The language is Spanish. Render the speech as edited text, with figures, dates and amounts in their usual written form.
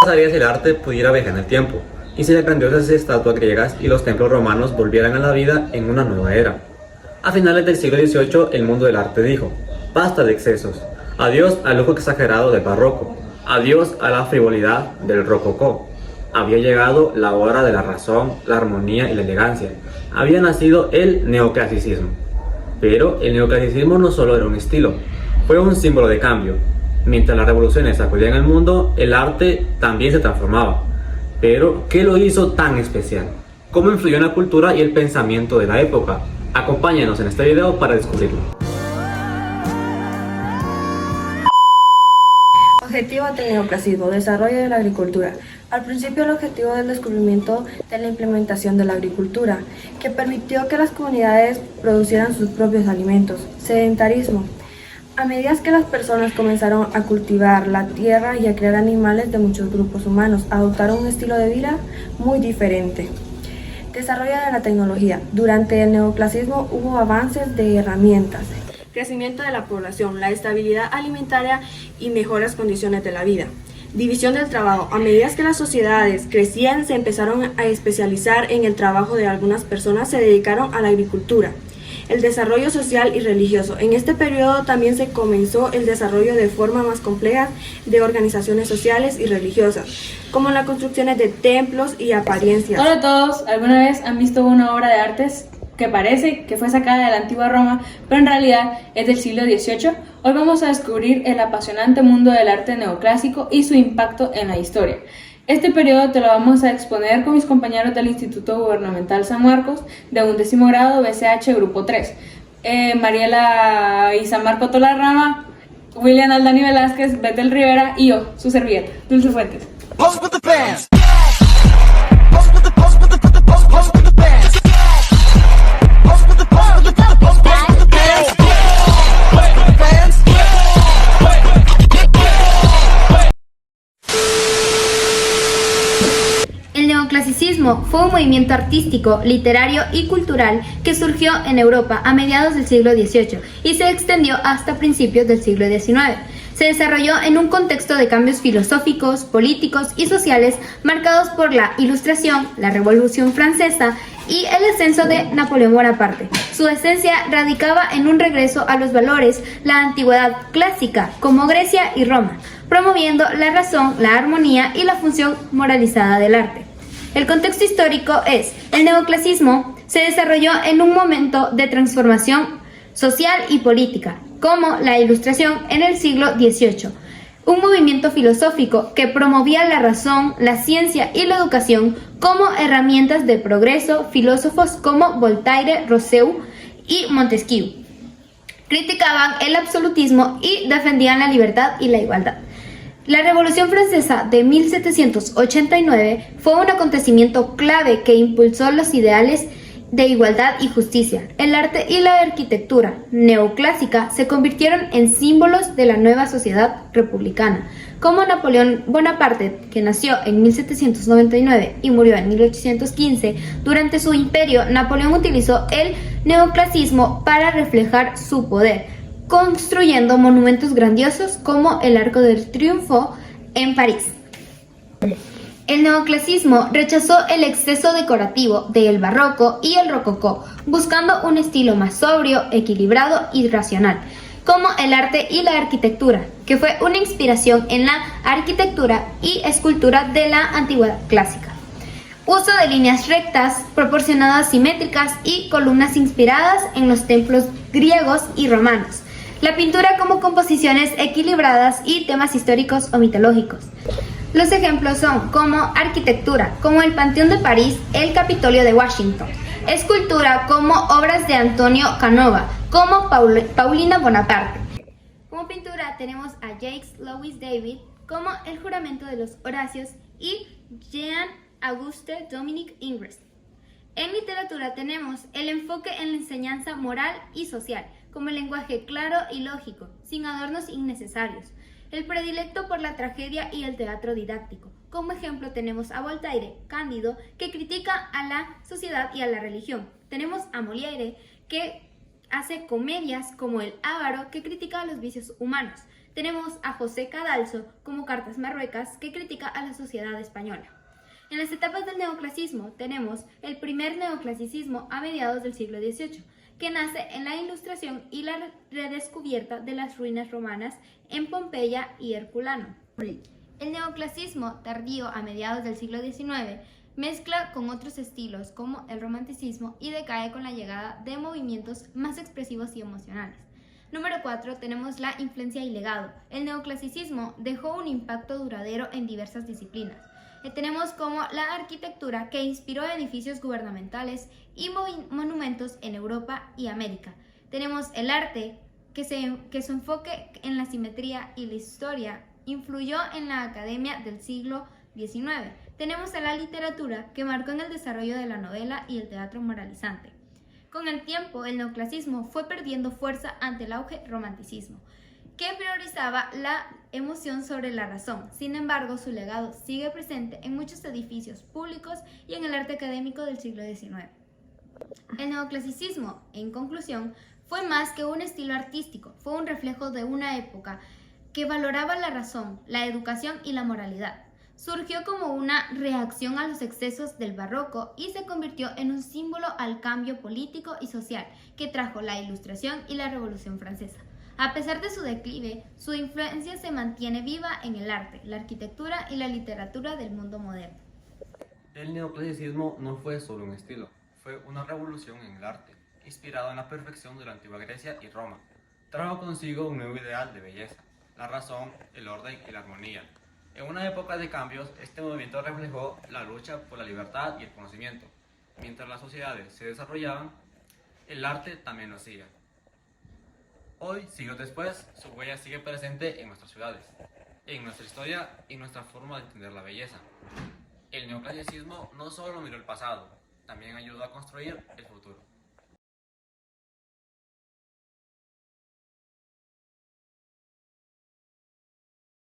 Pasaría si el arte pudiera viajar en el tiempo, y si las grandiosas estatuas griegas y los templos romanos volvieran a la vida en una nueva era. A finales del siglo XVIII, el mundo del arte dijo: basta de excesos, adiós al lujo exagerado del barroco, adiós a la frivolidad del rococó. Había llegado la hora de la razón, la armonía y la elegancia. Había nacido el neoclasicismo. Pero el neoclasicismo no solo era un estilo, fue un símbolo de cambio. Mientras las revoluciones sacudían el mundo, el arte también se transformaba. Pero, ¿qué lo hizo tan especial? ¿Cómo influyó en la cultura y el pensamiento de la época? Acompáñenos en este video para descubrirlo. Objetivo del neoclasismo: desarrollo de la agricultura. Al principio, el objetivo del descubrimiento de la implementación de la agricultura, que permitió que las comunidades producieran sus propios alimentos. Sedentarismo. A medida que las personas comenzaron a cultivar la tierra y a crear animales de muchos grupos humanos, adoptaron un estilo de vida muy diferente. Desarrollo de la tecnología. Durante el neoclasismo hubo avances de herramientas, crecimiento de la población, la estabilidad alimentaria y mejores condiciones de la vida. División del trabajo. A medida que las sociedades crecían, se empezaron a especializar en el trabajo de algunas personas, se dedicaron a la agricultura. El desarrollo social y religioso. En este periodo también se comenzó el desarrollo de formas más complejas de organizaciones sociales y religiosas, como las construcciones de templos y apariencias. Hola a todos, ¿alguna vez han visto una obra de artes que parece que fue sacada de la antigua Roma, pero en realidad es del siglo XVIII? Hoy vamos a descubrir el apasionante mundo del arte neoclásico y su impacto en la historia. Este periodo te lo vamos a exponer con mis compañeros del Instituto Gubernamental San Marcos de 11º grado BCH Grupo 3. Mariela y San Marco Tolarrama, William Aldani Velázquez, Betel Rivera y yo, su servilleta, Dulce Fuentes. El neoclasicismo fue un movimiento artístico, literario y cultural que surgió en Europa a mediados del siglo XVIII y se extendió hasta principios del siglo XIX. Se desarrolló en un contexto de cambios filosóficos, políticos y sociales marcados por la Ilustración, la Revolución Francesa y el ascenso de Napoleón Bonaparte. Su esencia radicaba en un regreso a los valores, la antigüedad clásica, como Grecia y Roma, promoviendo la razón, la armonía y la función moralizada del arte. El contexto histórico es: el neoclasismo se desarrolló en un momento de transformación social y política, como la Ilustración en el siglo XVIII, un movimiento filosófico que promovía la razón, la ciencia y la educación como herramientas de progreso. Filósofos como Voltaire, Rousseau y Montesquieu criticaban el absolutismo y defendían la libertad y la igualdad. La Revolución Francesa de 1789 fue un acontecimiento clave que impulsó los ideales de igualdad y justicia. El arte y la arquitectura neoclásica se convirtieron en símbolos de la nueva sociedad republicana, como Napoleón Bonaparte, que nació en 1799 y murió en 1815. Durante su imperio, Napoleón utilizó el neoclasismo para reflejar su poder, construyendo monumentos grandiosos como el Arco del Triunfo en París. El neoclasismo rechazó el exceso decorativo del barroco y el rococó, buscando un estilo más sobrio, equilibrado y racional, como el arte y la arquitectura, que fue una inspiración en la arquitectura y escultura de la antigüedad clásica. Uso de líneas rectas, proporcionadas simétricas y columnas inspiradas en los templos griegos y romanos. La pintura como composiciones equilibradas y temas históricos o mitológicos. Los ejemplos son como arquitectura, como el Panteón de París, el Capitolio de Washington. Escultura, como obras de Antonio Canova, como Paulina Bonaparte. Como pintura tenemos a Jacques Louis David, como El Juramento de los Horacios, y Jean-Auguste Dominique Ingres. En literatura tenemos el enfoque en la enseñanza moral y social, como el lenguaje claro y lógico, sin adornos innecesarios, el predilecto por la tragedia y el teatro didáctico. Como ejemplo tenemos a Voltaire, Cándido, que critica a la sociedad y a la religión. Tenemos a Molière, que hace comedias como El Avaro, que critica a los vicios humanos. Tenemos a José Cadalso, como Cartas Marruecas, que critica a la sociedad española. En las etapas del neoclasismo tenemos el primer neoclasicismo a mediados del siglo XVIII, que nace en la Ilustración y la redescubierta de las ruinas romanas en Pompeya y Herculano. El neoclasismo tardío a mediados del siglo XIX mezcla con otros estilos como el romanticismo y decae con la llegada de movimientos más expresivos y emocionales. Número 4 tenemos la influencia y legado. El neoclasicismo dejó un impacto duradero en diversas disciplinas. Tenemos como la arquitectura, que inspiró edificios gubernamentales y monumentos en Europa y América. Tenemos el arte, que su enfoque en la simetría y la historia influyó en la academia del siglo XIX. Tenemos a la literatura, que marcó en el desarrollo de la novela y el teatro moralizante. Con el tiempo, el neoclasismo fue perdiendo fuerza ante el auge romanticismo, que priorizaba la emoción sobre la razón. Sin embargo, su legado sigue presente en muchos edificios públicos y en el arte académico del siglo XIX. El neoclasicismo, en conclusión, fue más que un estilo artístico, fue un reflejo de una época que valoraba la razón, la educación y la moralidad. Surgió como una reacción a los excesos del barroco y se convirtió en un símbolo al cambio político y social que trajo la Ilustración y la Revolución Francesa. A pesar de su declive, su influencia se mantiene viva en el arte, la arquitectura y la literatura del mundo moderno. El neoclasicismo no fue solo un estilo, fue una revolución en el arte, inspirado en la perfección de la antigua Grecia y Roma. Trajo consigo un nuevo ideal de belleza, la razón, el orden y la armonía. En una época de cambios, este movimiento reflejó la lucha por la libertad y el conocimiento. Mientras las sociedades se desarrollaban, el arte también lo hacía. Hoy, siglos después, su huella sigue presente en nuestras ciudades, en nuestra historia y en nuestra forma de entender la belleza. El neoclasicismo no solo miró el pasado, también ayudó a construir el futuro.